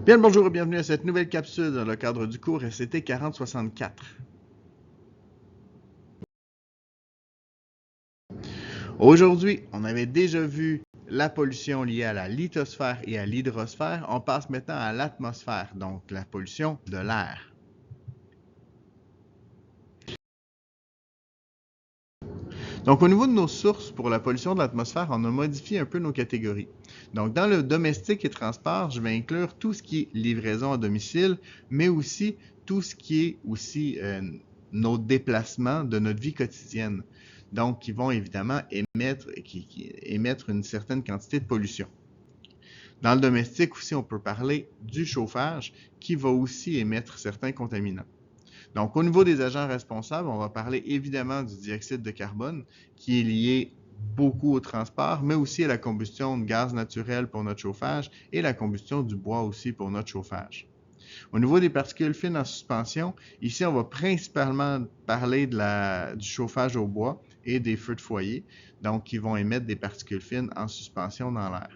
Bien le bonjour et bienvenue à cette nouvelle capsule dans le cadre du cours SCT 4064. Aujourd'hui, on avait déjà vu la pollution liée à la lithosphère et à l'hydrosphère. On passe maintenant à l'atmosphère, donc la pollution de l'air. Donc, au niveau de nos sources pour la pollution de l'atmosphère, on a modifié un peu nos catégories. Donc, dans le domestique et transport, je vais inclure tout ce qui est livraison à domicile, mais aussi tout ce qui est aussi nos déplacements de notre vie quotidienne. Donc, qui vont évidemment émettre une certaine quantité de pollution. Dans le domestique aussi, on peut parler du chauffage qui va aussi émettre certains contaminants. Donc, au niveau des agents responsables, on va parler évidemment du dioxyde de carbone qui est lié beaucoup au transport, mais aussi à la combustion de gaz naturel pour notre chauffage et la combustion du bois aussi pour notre chauffage. Au niveau des particules fines en suspension, ici, on va principalement parler du chauffage au bois et des feux de foyer, donc qui vont émettre des particules fines en suspension dans l'air.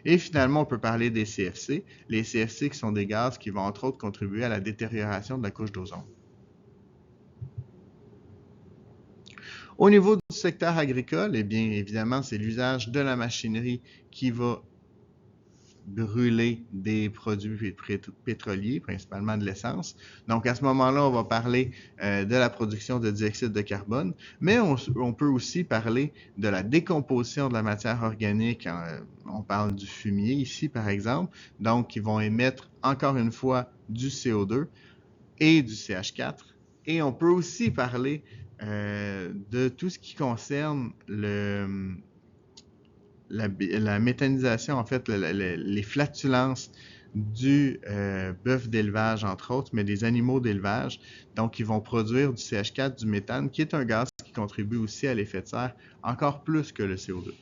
Et finalement, on peut parler des CFC. Les CFC qui sont des gaz qui vont entre autres contribuer à la détérioration de la couche d'ozone. Au niveau du secteur agricole, eh bien évidemment, c'est l'usage de la machinerie qui va brûler des produits pétroliers, principalement de l'essence. Donc à ce moment-là, on va parler de la production de dioxyde de carbone, mais on peut aussi parler de la décomposition de la matière organique. On parle du fumier ici, par exemple, donc qui vont émettre encore une fois du CO2 et du CH4. Et on peut aussi parler de tout ce qui concerne la méthanisation, en fait, les flatulences du bœuf d'élevage, entre autres, mais des animaux d'élevage. Donc, ils vont produire du CH4, du méthane, qui est un gaz qui contribue aussi à l'effet de serre, encore plus que le CO2.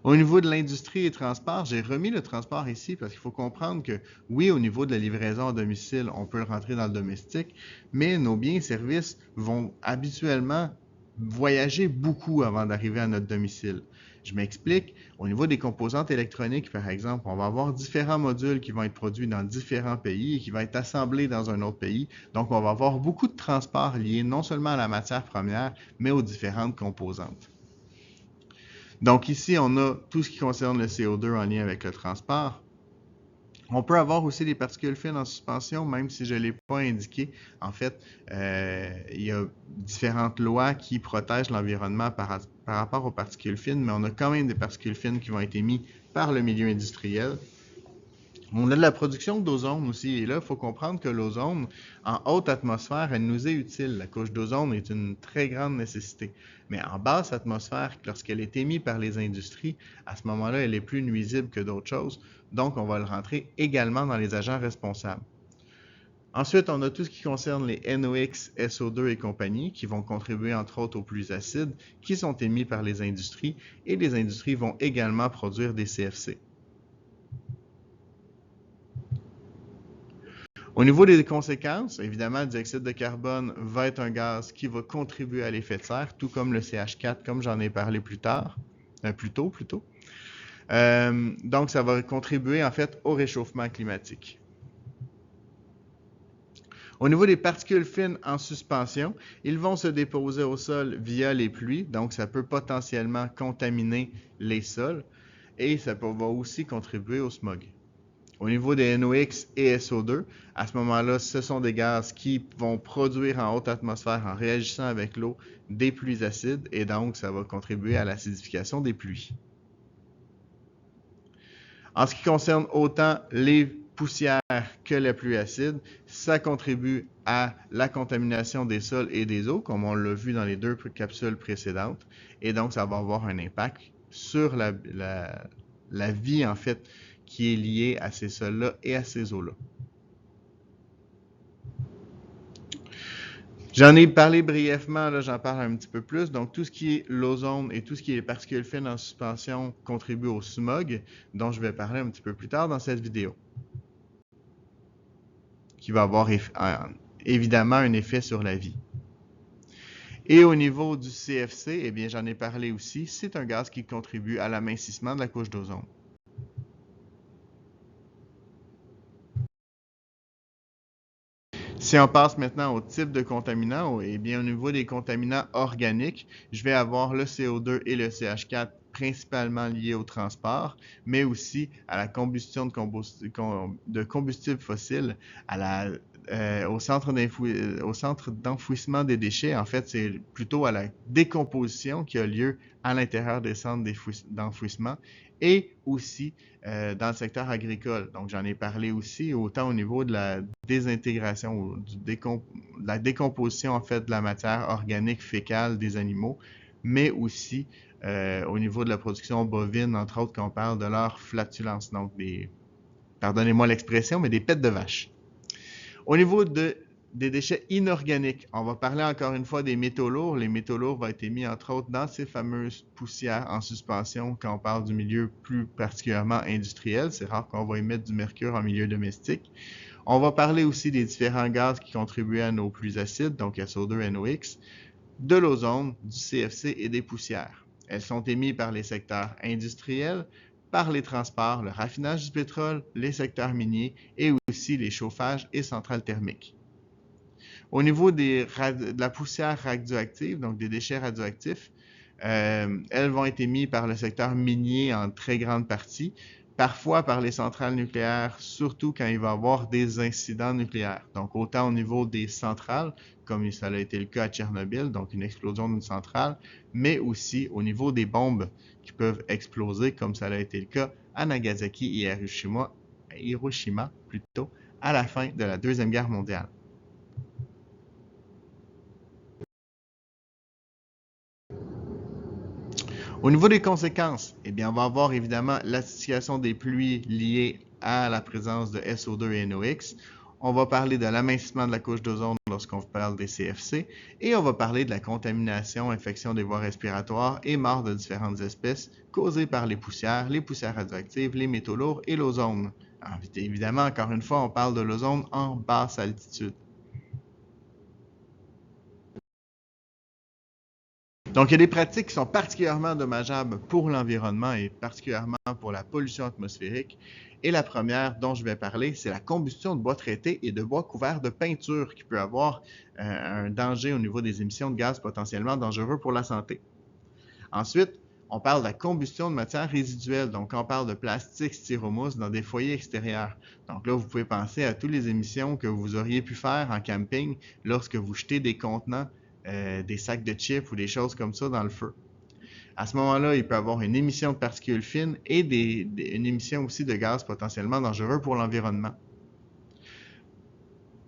Au niveau de l'industrie et transport, j'ai remis le transport ici parce qu'il faut comprendre que, oui, au niveau de la livraison à domicile, on peut le rentrer dans le domestique, mais nos biens et services vont habituellement voyager beaucoup avant d'arriver à notre domicile. Je m'explique. Au niveau des composantes électroniques, par exemple, on va avoir différents modules qui vont être produits dans différents pays et qui vont être assemblés dans un autre pays. Donc, on va avoir beaucoup de transports liés non seulement à la matière première, mais aux différentes composantes. Donc ici, on a tout ce qui concerne le CO2 en lien avec le transport. On peut avoir aussi des particules fines en suspension, même si je ne l'ai pas indiqué. En fait, il y a différentes lois qui protègent l'environnement par rapport aux particules fines, mais on a quand même des particules fines qui vont être émises par le milieu industriel. On a de la production d'ozone aussi, et là, il faut comprendre que l'ozone, en haute atmosphère, elle nous est utile. La couche d'ozone est une très grande nécessité. Mais en basse atmosphère, lorsqu'elle est émise par les industries, à ce moment-là, elle est plus nuisible que d'autres choses. Donc, on va le rentrer également dans les agents responsables. Ensuite, on a tout ce qui concerne les NOx, SO2 et compagnie, qui vont contribuer entre autres aux pluies acides, qui sont émis par les industries, et les industries vont également produire des CFC. Au niveau des conséquences, évidemment, le dioxyde de carbone va être un gaz qui va contribuer à l'effet de serre, tout comme le CH4, comme j'en ai parlé plus tôt plutôt. Donc, ça va contribuer en fait au réchauffement climatique. Au niveau des particules fines en suspension, ils vont se déposer au sol via les pluies, donc ça peut potentiellement contaminer les sols et ça va aussi contribuer au smog. Au niveau des NOx et SO2, à ce moment-là, ce sont des gaz qui vont produire en haute atmosphère, en réagissant avec l'eau, des pluies acides, et donc ça va contribuer à l'acidification des pluies. En ce qui concerne autant les poussières que la pluie acide, ça contribue à la contamination des sols et des eaux, comme on l'a vu dans les deux capsules précédentes, et donc ça va avoir un impact sur la vie, en fait, qui est liée à ces sols-là et à ces eaux-là. J'en ai parlé brièvement, là, j'en parle un petit peu plus. Donc, tout ce qui est l'ozone et tout ce qui est les particules fines en suspension contribue au smog, dont je vais parler un petit peu plus tard dans cette vidéo, qui va avoir évidemment un effet sur la vie. Et au niveau du CFC, eh bien, j'en ai parlé aussi, c'est un gaz qui contribue à l'amincissement de la couche d'ozone. Si on passe maintenant au type de contaminants, eh bien, au niveau des contaminants organiques, je vais avoir le CO2 et le CH4 principalement liés au transport, mais aussi à la combustion de combustibles fossiles, au centre d'enfouissement des déchets. En fait, c'est plutôt à la décomposition qui a lieu à l'intérieur des centres d'enfouissement et aussi dans le secteur agricole. Donc, j'en ai parlé aussi, autant au niveau de la désintégration ou de la décomposition en fait de la matière organique fécale des animaux, mais aussi au niveau de la production bovine, entre autres, quand on parle de leur flatulence, donc pardonnez-moi l'expression, mais des pets de vache. Au niveau des déchets inorganiques, on va parler encore une fois des métaux lourds. Les métaux lourds vont être émis entre autres dans ces fameuses poussières en suspension quand on parle du milieu plus particulièrement industriel. C'est rare qu'on va émettre du mercure en milieu domestique. On va parler aussi des différents gaz qui contribuent à nos pluies acides, donc SO2, NOx, de l'ozone, du CFC et des poussières. Elles sont émises par les secteurs industriels, par les transports, le raffinage du pétrole, les secteurs miniers et aussi les chauffages et centrales thermiques. Au niveau de la poussière radioactive, donc des déchets radioactifs, elles vont être émises par le secteur minier en très grande partie, parfois par les centrales nucléaires, surtout quand il va y avoir des incidents nucléaires. Donc, autant au niveau des centrales, comme ça a été le cas à Tchernobyl, donc une explosion d'une centrale, mais aussi au niveau des bombes qui peuvent exploser, comme ça a été le cas à Nagasaki et à Hiroshima plutôt, à la fin de la Deuxième Guerre mondiale. Au niveau des conséquences, eh bien, on va avoir évidemment l'acidification des pluies liées à la présence de SO2 et NOx. On va parler de l'amincissement de la couche d'ozone lorsqu'on parle des CFC et on va parler de la contamination, infection des voies respiratoires et mort de différentes espèces causées par les poussières radioactives, les métaux lourds et l'ozone. Évidemment, encore une fois, on parle de l'ozone en basse altitude. Donc, il y a des pratiques qui sont particulièrement dommageables pour l'environnement et particulièrement pour la pollution atmosphérique. Et la première dont je vais parler, c'est la combustion de bois traités et de bois couverts de peinture qui peut avoir un danger au niveau des émissions de gaz potentiellement dangereux pour la santé. Ensuite, on parle de la combustion de matières résiduelles. Donc, on parle de plastique, styromousse dans des foyers extérieurs. Donc là, vous pouvez penser à toutes les émissions que vous auriez pu faire en camping lorsque vous jetez des contenants, des sacs de chips ou des choses comme ça dans le feu. À ce moment-là, il peut y avoir une émission de particules fines et une émission aussi de gaz potentiellement dangereux pour l'environnement.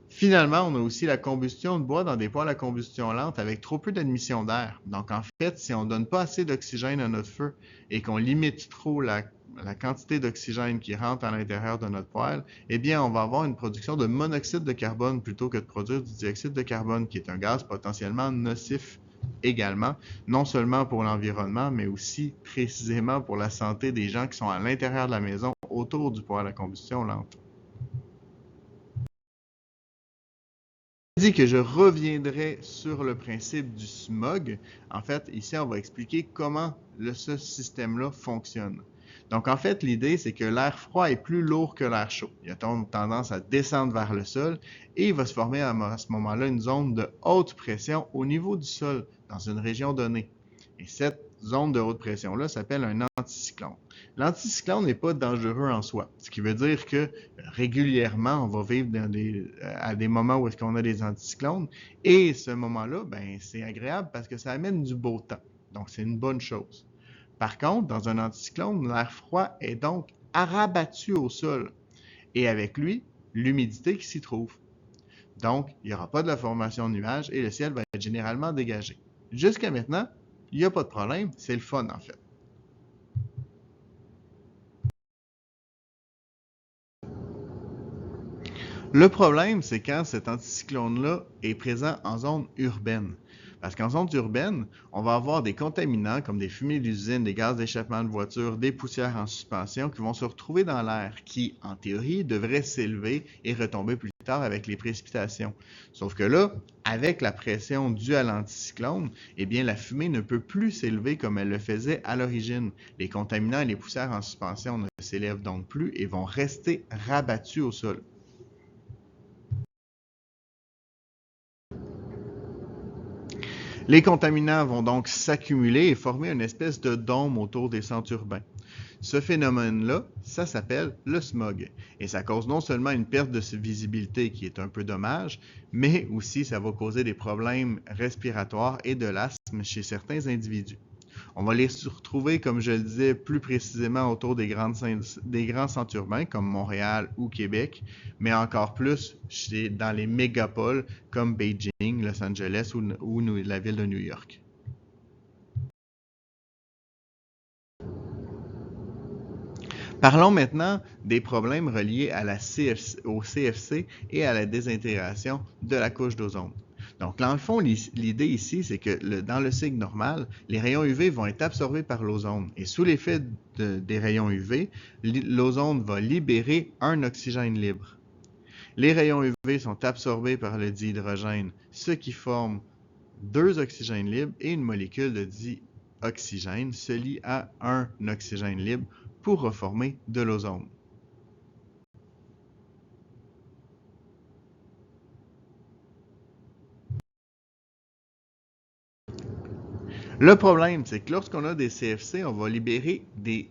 Finalement, on a aussi la combustion de bois dans des poêles à combustion lente avec trop peu d'admission d'air. Donc, en fait, si on ne donne pas assez d'oxygène à notre feu et qu'on limite trop la quantité d'oxygène qui rentre à l'intérieur de notre poêle, eh bien, on va avoir une production de monoxyde de carbone plutôt que de produire du dioxyde de carbone, qui est un gaz potentiellement nocif également, non seulement pour l'environnement, mais aussi précisément pour la santé des gens qui sont à l'intérieur de la maison autour du poêle à combustion lente. Dit que je reviendrai sur le principe du smog. En fait, ici, on va expliquer comment ce système-là fonctionne. Donc, en fait, l'idée, c'est que l'air froid est plus lourd que l'air chaud. Il a tendance à descendre vers le sol et il va se former à ce moment-là une zone de haute pression au niveau du sol, dans une région donnée. Et cette zone de haute pression-là s'appelle un anticyclone. L'anticyclone n'est pas dangereux en soi, ce qui veut dire que régulièrement, on va vivre à des moments où est-ce qu'on a des anticyclones et ce moment-là, ben, c'est agréable parce que ça amène du beau temps. Donc, c'est une bonne chose. Par contre, dans un anticyclone, l'air froid est donc rabattu au sol et avec lui, l'humidité qui s'y trouve. Donc, il n'y aura pas de la formation de nuages et le ciel va être généralement dégagé. Jusqu'à maintenant, il n'y a pas de problème, c'est le fun en fait. Le problème, c'est quand cet anticyclone-là est présent en zone urbaine. Parce qu'en zone urbaine, on va avoir des contaminants comme des fumées d'usine, des gaz d'échappement de voiture, des poussières en suspension qui vont se retrouver dans l'air, qui, en théorie, devraient s'élever et retomber plus tard avec les précipitations. Sauf que là, avec la pression due à l'anticyclone, eh bien, la fumée ne peut plus s'élever comme elle le faisait à l'origine. Les contaminants et les poussières en suspension ne s'élèvent donc plus et vont rester rabattus au sol. Les contaminants vont donc s'accumuler et former une espèce de dôme autour des centres urbains. Ce phénomène-là, ça s'appelle le smog. Et ça cause non seulement une perte de visibilité qui est un peu dommage, mais aussi ça va causer des problèmes respiratoires et de l'asthme chez certains individus. On va les retrouver, comme je le disais, plus précisément autour des grands centres urbains comme Montréal ou Québec, mais encore plus dans les mégapoles comme Beijing, Los Angeles ou la ville de New York. Parlons maintenant des problèmes reliés à au CFC et à la désintégration de la couche d'ozone. Donc, dans le fond, l'idée ici, c'est que dans le cycle normal, les rayons UV vont être absorbés par l'ozone. Et sous l'effet des rayons UV, l'ozone va libérer un oxygène libre. Les rayons UV sont absorbés par le dihydrogène, ce qui forme deux oxygènes libres et une molécule de dioxygène se lie à un oxygène libre pour reformer de l'ozone. Le problème, c'est que lorsqu'on a des CFC, on va libérer des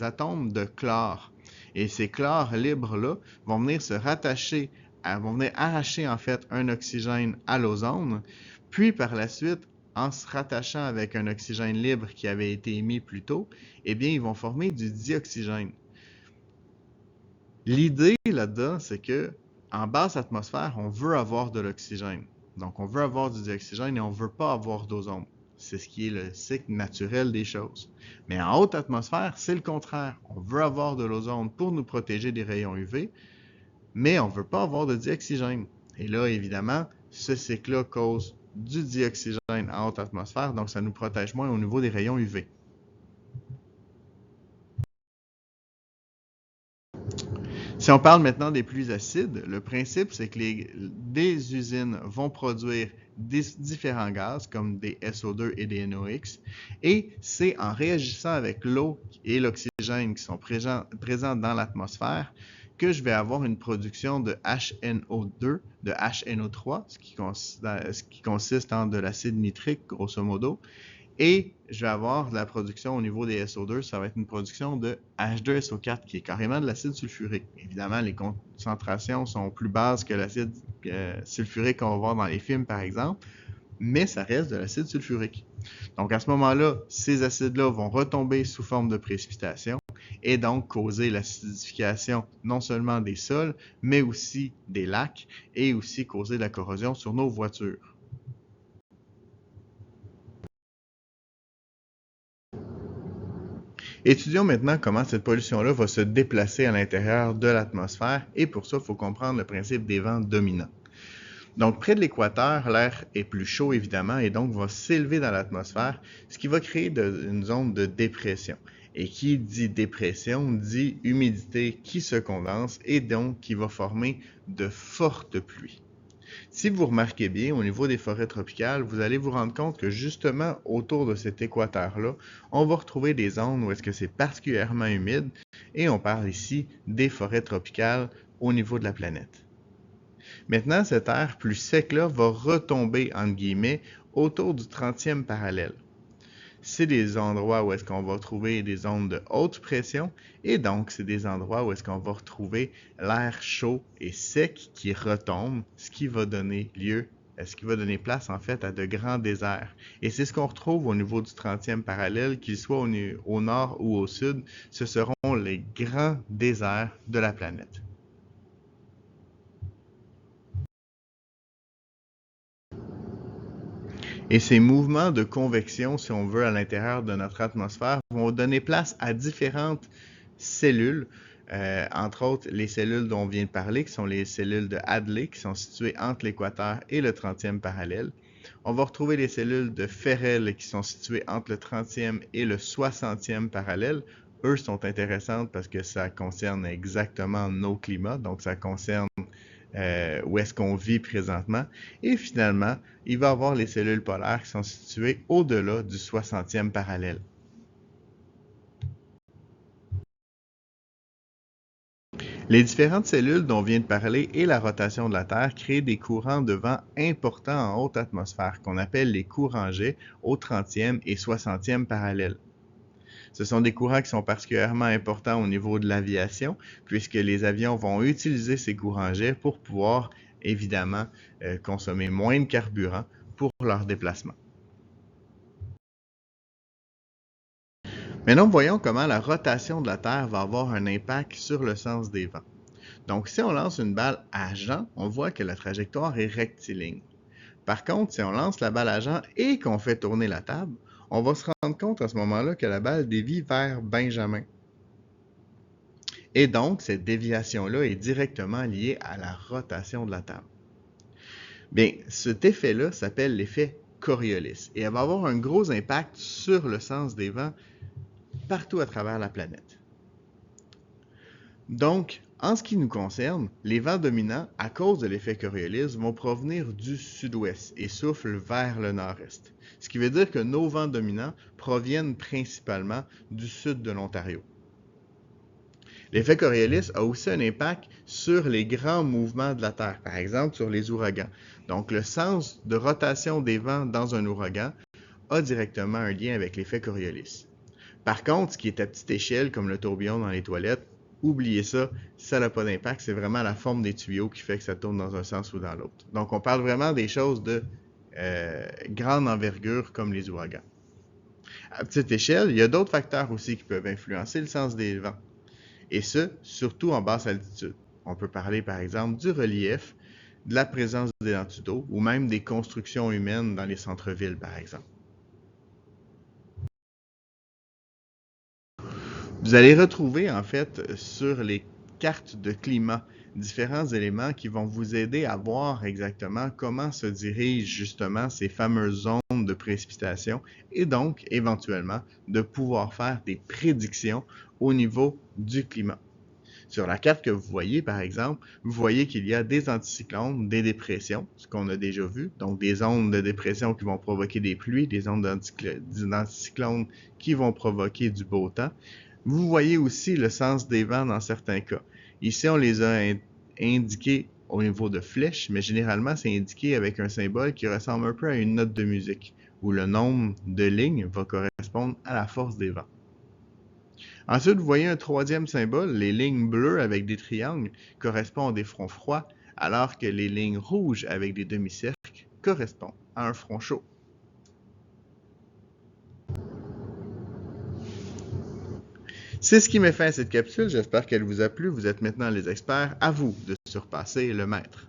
atomes de chlore. Et ces chlores libres-là vont venir se rattacher, vont venir arracher en fait un oxygène à l'ozone, puis par la suite, en se rattachant avec un oxygène libre qui avait été émis plus tôt, eh bien, ils vont former du dioxygène. L'idée là-dedans, c'est que en basse atmosphère, on veut avoir de l'oxygène. Donc, on veut avoir du dioxygène et on ne veut pas avoir d'ozone. C'est ce qui est le cycle naturel des choses. Mais en haute atmosphère, c'est le contraire. On veut avoir de l'ozone pour nous protéger des rayons UV, mais on ne veut pas avoir de dioxygène. Et là, évidemment, ce cycle-là cause du dioxygène en haute atmosphère, donc ça nous protège moins au niveau des rayons UV. Si on parle maintenant des pluies acides, le principe, c'est que des usines vont produire différents gaz, comme des SO2 et des NOx, et c'est en réagissant avec l'eau et l'oxygène qui sont présents dans l'atmosphère que je vais avoir une production de HNO2, de HNO3, ce qui consiste en de l'acide nitrique, grosso modo, et je vais avoir de la production au niveau des SO2, ça va être une production de H2SO4 qui est carrément de l'acide sulfurique. Évidemment, les concentrations sont plus basses que l'acide sulfurique qu'on va voir dans les films, par exemple, mais ça reste de l'acide sulfurique. Donc à ce moment-là, ces acides-là vont retomber sous forme de précipitation et donc causer l'acidification non seulement des sols, mais aussi des lacs et aussi causer de la corrosion sur nos voitures. Étudions maintenant comment cette pollution-là va se déplacer à l'intérieur de l'atmosphère et pour ça, il faut comprendre le principe des vents dominants. Donc, près de l'équateur, l'air est plus chaud évidemment et donc va s'élever dans l'atmosphère, ce qui va créer une zone de dépression. Et qui dit dépression dit humidité qui se condense et donc qui va former de fortes pluies. Si vous remarquez bien, au niveau des forêts tropicales, vous allez vous rendre compte que justement autour de cet équateur-là, on va retrouver des zones où est-ce que c'est particulièrement humide et on parle ici des forêts tropicales au niveau de la planète. Maintenant, cet air plus sec-là va retomber, entre guillemets, autour du 30e parallèle. C'est des endroits où est-ce qu'on va trouver des zones de haute pression et donc c'est des endroits où est-ce qu'on va retrouver l'air chaud et sec qui retombe, ce qui va donner place en fait à de grands déserts. Et c'est ce qu'on retrouve au niveau du 30e parallèle, qu'il soit au nord ou au sud, ce seront les grands déserts de la planète. Et ces mouvements de convection, si on veut, à l'intérieur de notre atmosphère vont donner place à différentes cellules, entre autres les cellules dont on vient de parler, qui sont les cellules de Hadley, qui sont situées entre l'équateur et le 30e parallèle. On va retrouver les cellules de Ferrel, qui sont situées entre le 30e et le 60e parallèle. Eux sont intéressantes parce que ça concerne exactement nos climats, donc ça concerne où est-ce qu'on vit présentement. Et finalement, il va y avoir les cellules polaires qui sont situées au-delà du 60e parallèle. Les différentes cellules dont on vient de parler et la rotation de la Terre créent des courants de vent importants en haute atmosphère qu'on appelle les courants jets au 30e et 60e parallèle. Ce sont des courants qui sont particulièrement importants au niveau de l'aviation, puisque les avions vont utiliser ces courants jets pour pouvoir, évidemment, consommer moins de carburant pour leur déplacement. Maintenant, voyons comment la rotation de la Terre va avoir un impact sur le sens des vents. Donc, si on lance une balle à Jean, on voit que la trajectoire est rectiligne. Par contre, si on lance la balle à Jean et qu'on fait tourner la table, on va se rendre compte à ce moment-là que la balle dévie vers Benjamin. Et donc, cette déviation-là est directement liée à la rotation de la table. Bien, cet effet-là s'appelle l'effet Coriolis et elle va avoir un gros impact sur le sens des vents partout à travers la planète. Donc, en ce qui nous concerne, les vents dominants, à cause de l'effet Coriolis, vont provenir du sud-ouest et soufflent vers le nord-est. Ce qui veut dire que nos vents dominants proviennent principalement du sud de l'Ontario. L'effet Coriolis a aussi un impact sur les grands mouvements de la Terre, par exemple sur les ouragans. Donc, le sens de rotation des vents dans un ouragan a directement un lien avec l'effet Coriolis. Par contre, ce qui est à petite échelle, comme le tourbillon dans les toilettes, oubliez ça, ça n'a pas d'impact, c'est vraiment la forme des tuyaux qui fait que ça tourne dans un sens ou dans l'autre. Donc, on parle vraiment des choses de grande envergure comme les ouragans. À petite échelle, il y a d'autres facteurs aussi qui peuvent influencer le sens des vents, et ce, surtout en basse altitude. On peut parler par exemple du relief, de la présence d'éléments d'eau ou même des constructions humaines dans les centres-villes par exemple. Vous allez retrouver en fait sur les cartes de climat différents éléments qui vont vous aider à voir exactement comment se dirigent justement ces fameuses zones de précipitation et donc éventuellement de pouvoir faire des prédictions au niveau du climat. Sur la carte que vous voyez, par exemple, vous voyez qu'il y a des anticyclones, des dépressions, ce qu'on a déjà vu, donc des ondes de dépression qui vont provoquer des pluies, des ondes d'anticyclones qui vont provoquer du beau temps. Vous voyez aussi le sens des vents dans certains cas. Ici, on les a indiqués au niveau de flèches, mais généralement, c'est indiqué avec un symbole qui ressemble un peu à une note de musique, où le nombre de lignes va correspondre à la force des vents. Ensuite, vous voyez un troisième symbole, les lignes bleues avec des triangles correspondent à des fronts froids, alors que les lignes rouges avec des demi-cercles correspondent à un front chaud. C'est ce qui met fin à cette capsule, j'espère qu'elle vous a plu. Vous êtes maintenant les experts, à vous de surpasser le maître.